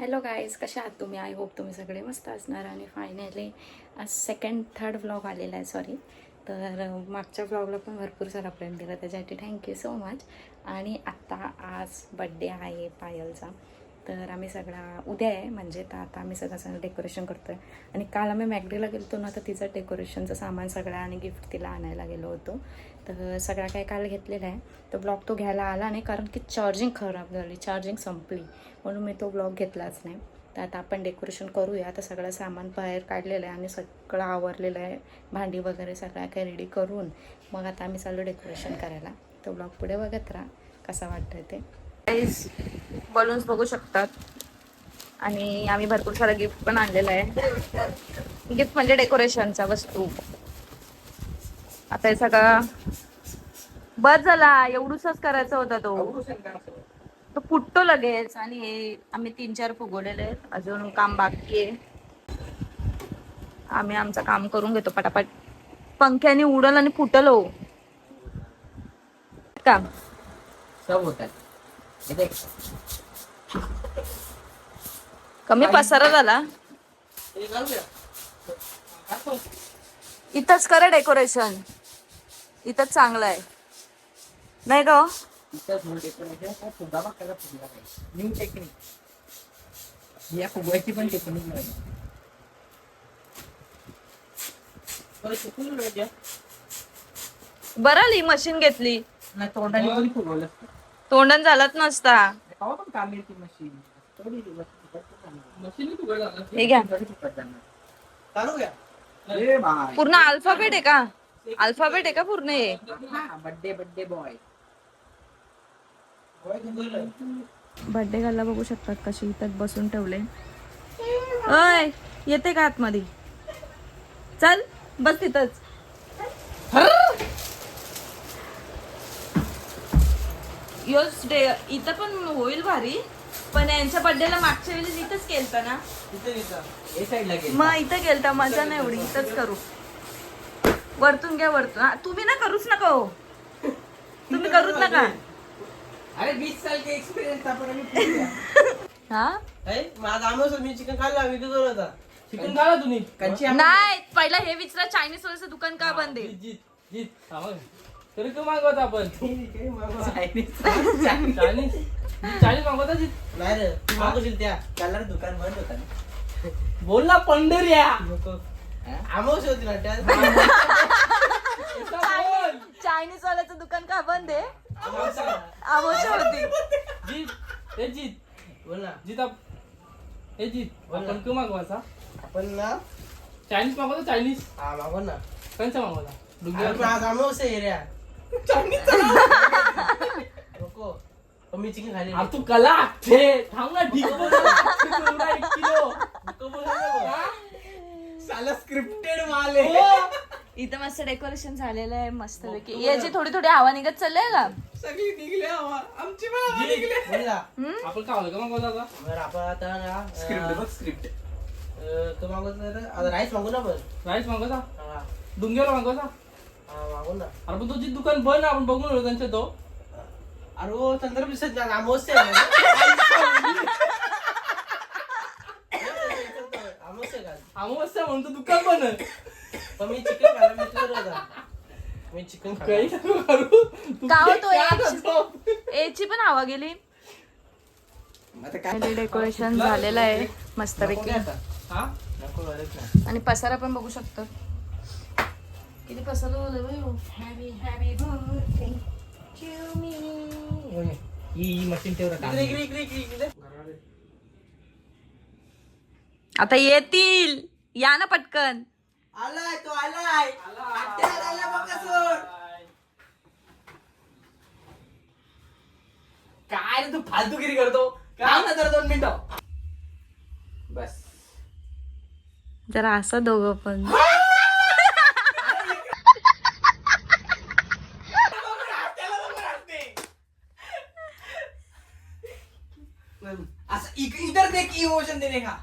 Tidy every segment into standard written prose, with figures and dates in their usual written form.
Hello guys, कशा आहात तुम्ही? आय होप तुम्ही सगळे मस्त असणार. आणि फायनली आज थर्ड व्लॉग आलेला आहे. सॉरी. तर मागच्या व्लॉगला पण भरपूर सारा प्रेम दिला, त्याच्यासाठी थँक्यू सो मच. आणि आत्ता आज बड्डे आहे पायलचा, तर आम्ही सगळा उद्या आहे म्हणजे, तर आता आम्ही सगळं डेकोरेशन करतो आहे. आणि काल आम्ही मॅगडीला गेलो होतो ना, तर तिचं डेकोरेशनचं सामान सगळं आणि गिफ्ट तिला आणायला गेलो होतो. तर सगळा काही काल घेतलेला आहे. तो ब्लॉग तो घ्यायला आला नाही, कारण की चार्जिंग खराब झाली, चार्जिंग संपली, म्हणून मी तो ब्लॉग घेतलाच नाही. तर आता आपण डेकोरेशन करूया. आता सगळं सामान बाहेर काढलेलं आहे आणि सगळं आवरलेलं आहे, भांडी वगैरे सगळ्या काही रेडी करून मग आता आम्ही चाललो डेकोरेशन करायला. तो ब्लॉग पुढे बघत राहा कसा वाटतंय ते. बलून्स बघू शकतात. आणि आम्ही भरपूर सारा गिफ्ट पण आणलेला आहे. गिफ्ट म्हणजे डेकोरेशनचा वस्तू. आता हे सगळं बस झाला, एवढूसच करायचा होता तो फुटतो लगेच. आणि हे आम्ही 3-4 फुगवलेले आहेत, अजून काम बाकी आहे. आम्ही आमचं काम करून घेतो पटापट. पंख्याने उडल आणि फुटल हो काम सब होता है. कमी पसारा झाला. इथंच करा डेकोरेशन, इथंच चांगलं आहे नाही का? न्यू टेक्निक, या फुगवायची पण टेक्निक नाही. बरं आली मशीन घेतली. तोंडाने पण फुगवलं तोंडण झालाच नसता. पण काम येते मशीन. हे घ्या. पूर्ण अल्फाबेट आहे का? अल्फाबेट आहे का पूर्ण? हे बर्थडे बॉय. बर्थडे गर्लला बघू शकतात कशी इथं बसून ठेवले. अय येते का आतमध्ये? चल बस तिथंच. योच डे इथं पण होईल भारी, पण यांच्या बर्थडेला मागच्या वेळेस इथंच केलता ना. मग इथं केलता, मजा नाही एवढी. इथंच करू. वरतून घ्या, वरतून. तुम्ही ना करूच नका हो, तुम्ही करूच नका. अरे 20 साल के एक्सपीरियंस था पर हा माझा आमोस मी चिकन खाल्ला. मी तुझं होता चिकन खाल्ला तुम्ही कंची नाही. पहिला हे विचारा, चायनीज वाल्याचं दुकान का बंद आहे? जीत तरी तू मागवत आपण चायनीज मागवता जीत. नाही रे, तू मागवशील त्याला दुकान बंद होता ना. बोल ना पंढर्या. आमोस होती ना चायनीज वाल्याचं दुकान का बंद आहे? आमोशा होती. जीत बोल ना. जीत आपण क्यों मागवायचा? आपण ना चायनीज मागवतो. चायनीज हा मागव ना. कंचा मागवता? मी चिकन खाली. तू कला थांब ना. साला स्क्रिप्टेड माल आहे. इथं मस्त डेकोरेशन झालेलं आहे मस्त पैकी. याची थोडी थोडी हवा निघत चाललंय का? सगळी निघली हवा. आमची पण हवा निघली. आपण काय होतं का मागवता? बरं आपण आता ना स्क्रिप्ट तो मागवतो. आता राईस मागू ना. पण राईस मागवता? डुंगेवर मागवता? मागू ना. अरे पण तुझी दुकान बंद. आपण बघून त्यांच्या तो. अरे हो संदर्भ दिसत अमावस्या म्हणतो दुकान बंद. पण मी चिकन खायला मी चिकन याची पण हवा गेली. डेकोरेशन झालेलं आहे मस्त पैकी. आणि पसारा पण बघू शकतो किती पसारा झाला. मशीन ठेव. आता येतील, या ना पटकन. आलाय तो आलाय. काय रे तू फालतूगिरी करतो? काय ना जरा 2 मिनिटं बस. जरा असं दोघं पण. असं इधर देख इमोशन देने का.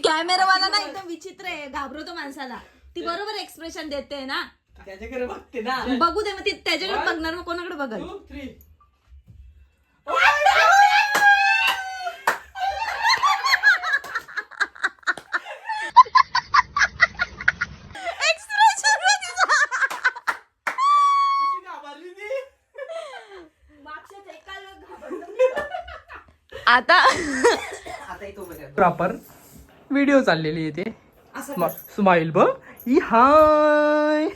कॅमेरा वाला ना एकदम विचित्र आहे, घाबरवतो माणसाला. ती बरोबर एक्सप्रेशन देते ना. त्याच्याकडे बघते ना. बघू दे, मग ती त्याच्याकडे बघणार, मग कोणाकडे बघाल? 2, 3 आता प्रॉपर व्हिडिओ चाललेली येते स्माइल बघ हाय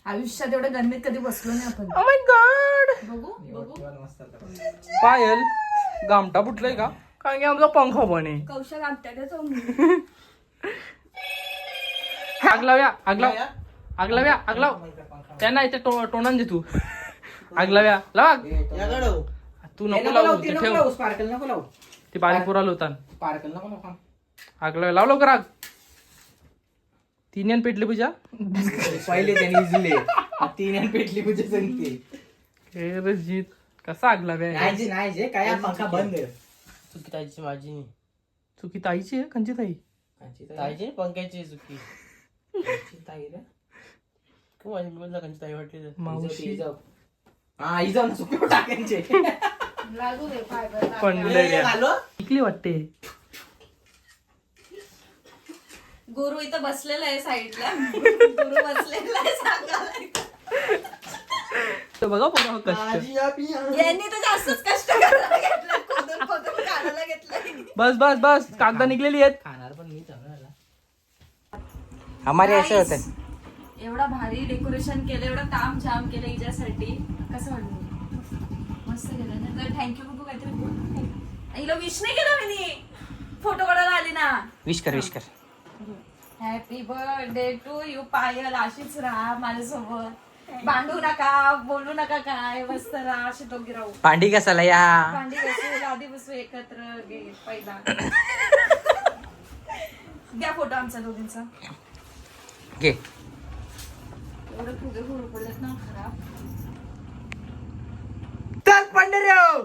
आयुष्यात एवढं गरमीत कधी बसलो नाही आपण. ओ माय गॉड बघू पायल गामटा फुटलाय का कारण की आमचा पंखा पण आहे. कौशल आमच्याकडे आग लाव्या आग लाव त्यांना इथे टोणन दे तू आग लाव्या लाव तू नको लावू ते ठेव ते बारीक पुरा होता आग लाव्या लाव लवकर आग 3 यान पेटली पूजा पहिले त्यांनी इजले 3 यान पेटली पूजा सांगते जीत कसा आग लाव्या नाही जे काय पंखा बंद आहे चुकी ताईची माझी चुकी ताईची आहे कंची ताई ताईची पंख्याची चुकी ताई रे माझी मला कंची ताई वाटली मावशी हा ही जाऊन चुकी टाकायचे लागू दे पण इकली वाटते गुरु इथं बसलेला आहे साईडला. गुरु बसलेला आहे सांगायला. बघा बघा कष्ट यांनी तर जास्तच कष्ट करायला घेतलं. खोदून काढायला घेतलं. बस कागदा निघलेली आहेत खाणार पण मी हमारे असे होते एवढा भारी डेकोरेशन केलं एवढं ताम जाम केलं हिच्यासाठी. कसं वाटलं? मस्त केलं ना. तर थँक्यू बघू काहीतरी बोल. हिला विश नाही केलं मी फोटो काढायला आली ना. विश कर हॅपी बर्थडे टू यू पायल. अशीच राहा माझ्यासोबत. भांडू नका बोलू नका काय मस्त राहा अशी दोघी राहू. भांडी कसाला या भांडी बसू आधी बसू एकत्र घे पहिला. द्या फोटो आमचा दोघींचा. घे एवढे फुगे फुगे पडलेत ना खराब. चल पंढरीराव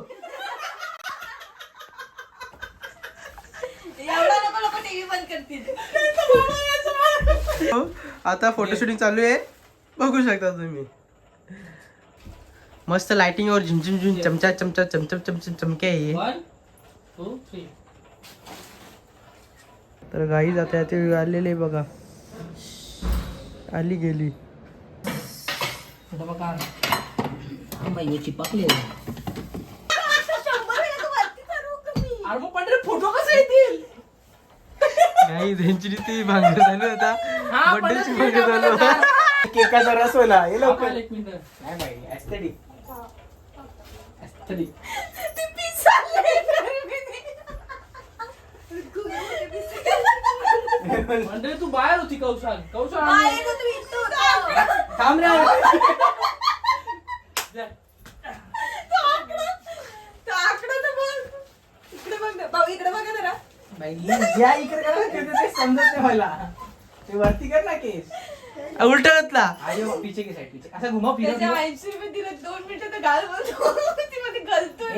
एवढा नको टीव्ही बंद करतील. आता फोटोशूटिंग चालू आहे बघू शकता तुम्ही मस्त लाइटिंग और झुमझुम चमचा चमके आहे. 1 2 3 तर गाई जाते ते आलेले बघा आली गेली चिपकले अरे मग पंढरी फोटो कसे येतील नाही त्यांची ती भांगड चालू होता बर्थडेची भांगड चालू होता केकाचा रस होला हे लवकर एक मिनिट नाही बाई ऍस्थेटिक पंढरी तू बाहेर होती कौशाल थांब रे बाई या इकडे करा ते समजत नाही मला ते वरती कर ना केस उलट घातला अरे पीछे की साइड पीछे असा घुमा फिरव 2 मिनिटं गाल बोलतो.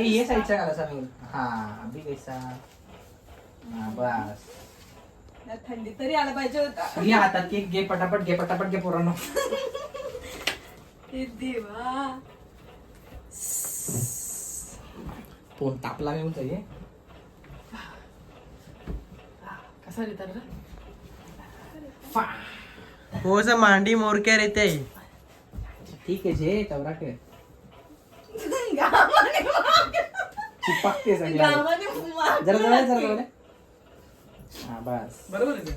ये साइडचा काला सर हा अभी कैसा हा बस थंडी तरी आला पाहिजे होता. घे हातात केक घे पटापट घे पोरांनो. हे देवा फोन तापला मी म्हणतो हे कसा येतात रे हो सा मांडी मोर क्या रहते है ठीक है जे तवरा के चिपकते सगळे जरा हा बस बरोबर आहे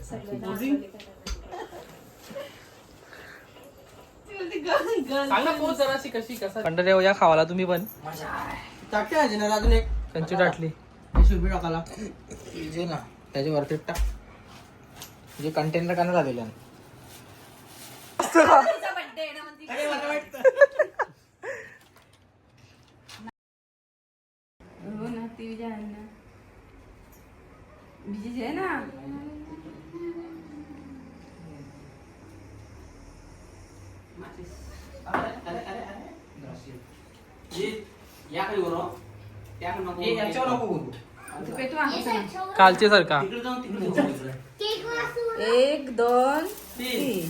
सांगा पोच जराशी कशी कसा पंढरी या खावाला तुम्ही पण टाकते अजून एक कंची टाकली शुभी टाकाला जे ना त्याच्यावरती टाक जे कंटेनर काना झालेलं हो ना ती ना बीजी आहे ना. कालचे सारखा 1 2 3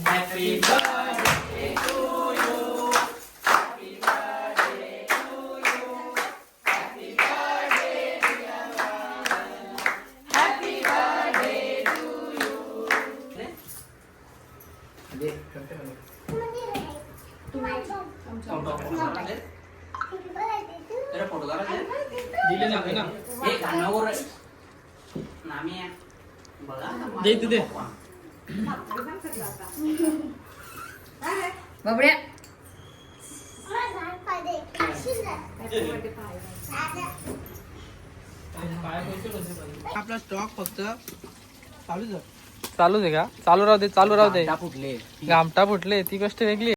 दे दिले ना दे दे बाबड्या आपला स्टॉक फक्त चालूच आहे. चालूच आहे का? चालू राहू दे, चालू राहू दे. फुटले गामटा फुटले ती गोष्ट वेगळी आहे.